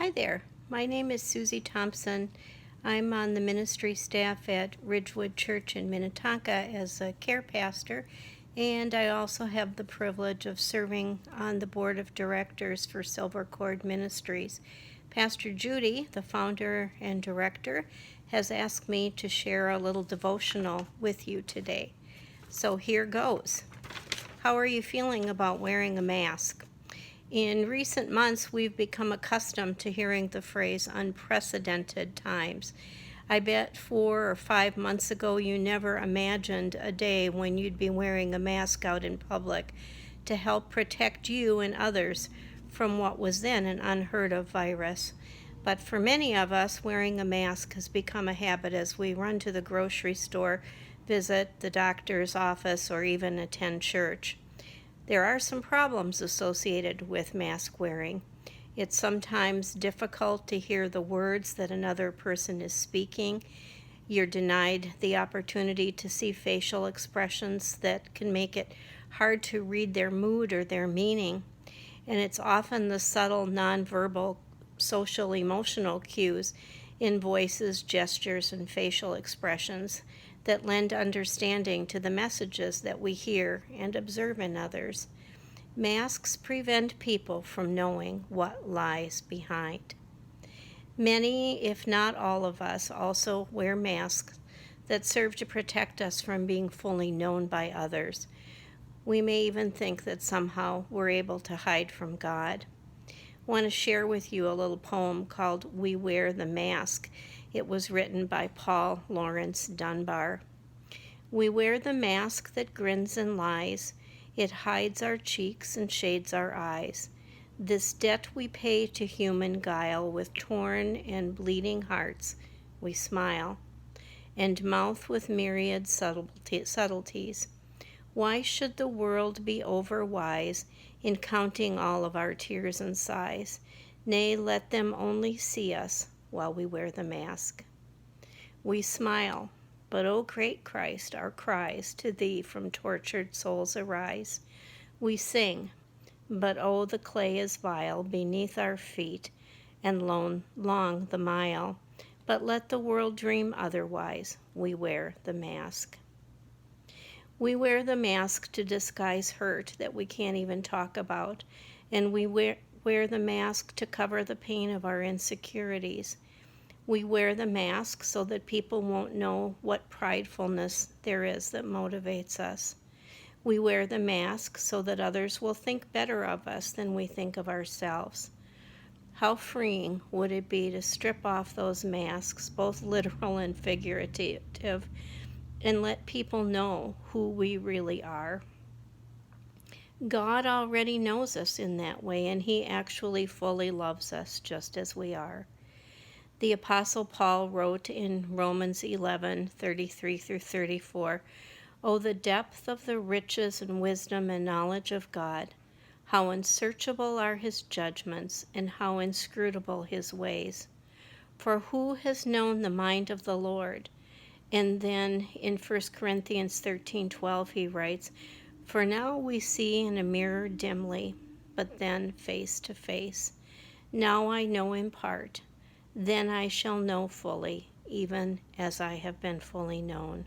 Hi there. My name is Susie Thompson. I'm on the ministry staff at Ridgewood Church in Minnetonka as a care pastor, and I also have the privilege of serving on the board of directors for Silver Cord Ministries. Pastor Judy, the founder and director, has asked me to share a little devotional with you today. So here goes. How are you feeling about wearing a mask? In recent months, we've become accustomed to hearing the phrase unprecedented times. I bet 4 or 5 months ago you never imagined a day when you'd be wearing a mask out in public to help protect you and others from what was then an unheard of virus. But for many of us, wearing a mask has become a habit as we run to the grocery store, visit the doctor's office, or even attend church. There are some problems associated with mask wearing. It's sometimes difficult to hear the words that another person is speaking. You're denied the opportunity to see facial expressions that can make it hard to read their mood or their meaning. And it's often the subtle, nonverbal, social, emotional cues in voices, gestures, and facial expressions that lend understanding to the messages that we hear and observe in others. Masks prevent people from knowing what lies behind. Many, if not all of us, also wear masks that serve to protect us from being fully known by others. We may even think that somehow we're able to hide from God. I want to share with you a little poem called We Wear the Mask. It was written by Paul Laurence Dunbar. We wear the mask that grins and lies. It hides our cheeks and shades our eyes. This debt we pay to human guile. With torn and bleeding hearts we smile, and mouth with myriad subtleties. Why should the world be overwise in counting all of our tears and sighs? Nay, let them only see us while we wear the mask. We smile, but O great Christ, our cries to Thee from tortured souls arise. We sing, but oh the clay is vile beneath our feet, and long the mile. But let the world dream otherwise. We wear the mask. We wear the mask to disguise hurt that we can't even talk about, and we wear the mask to cover the pain of our insecurities. We wear the mask so that people won't know what pridefulness there is that motivates us. We wear the mask so that others will think better of us than we think of ourselves. How freeing would it be to strip off those masks, both literal and figurative, and let people know who we really are? God already knows us in that way, and He actually fully loves us just as we are. The Apostle Paul wrote in Romans 11:33 through 34, "Oh, the depth of the riches and wisdom and knowledge of God! How unsearchable are His judgments, and how inscrutable His ways! For who has known the mind of the Lord?" And then in 1 Corinthians 13:12 he writes, "For now we see in a mirror dimly, but then face to face. Now I know in part, then I shall know fully, even as I have been fully known."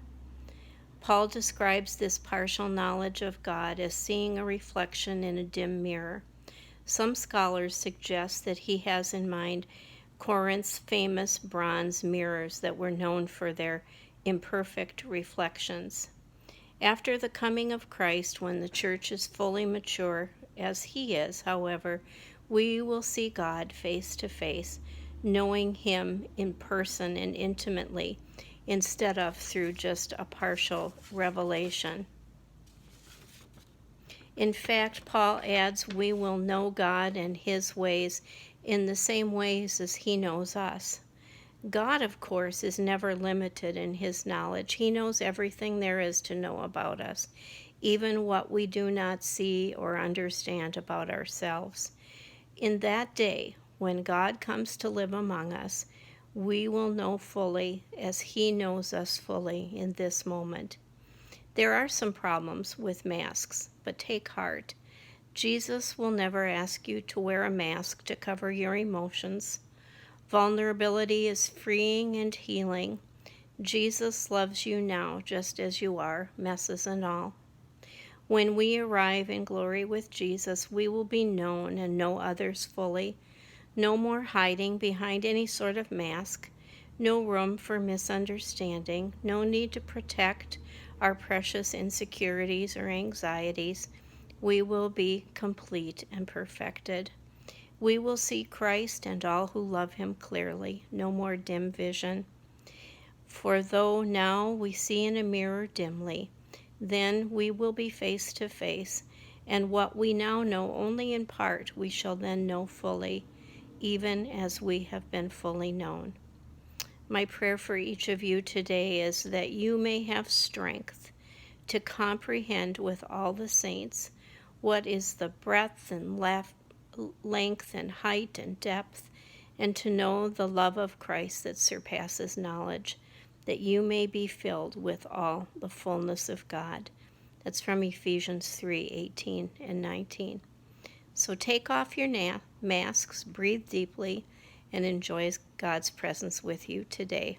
Paul describes this partial knowledge of God as seeing a reflection in a dim mirror. Some scholars suggest that he has in mind Corinth's famous bronze mirrors that were known for their imperfect reflections. After the coming of Christ, when the church is fully mature, as He is, however, we will see God face to face, knowing Him in person and intimately, instead of through just a partial revelation. In fact, Paul adds, we will know God and His ways in the same ways as He knows us. God, of course, is never limited in His knowledge. He knows everything there is to know about us, even what we do not see or understand about ourselves. In that day, when God comes to live among us, we will know fully as He knows us fully in this moment. There are some problems with masks, but take heart. Jesus will never ask you to wear a mask to cover your emotions. Vulnerability is freeing and healing. Jesus loves you now just as you are, messes and all. When we arrive in glory with Jesus, we will be known and know others fully. No more hiding behind any sort of mask. No room for misunderstanding. No need to protect our precious insecurities or anxieties. We will be complete and perfected. We will see Christ and all who love him clearly. No more dim vision. For though now we see in a mirror dimly, then we will be face to face, and what we now know only in part we shall then know fully, even as we have been fully known. My prayer for each of you today is that you may have strength to comprehend with all the saints what is the breadth and length and height and depth, and to know the love of Christ that surpasses knowledge, that you may be filled with all the fullness of God. That's from Ephesians 3:18 and 19. So take off your masks, breathe deeply, and enjoy God's presence with you today.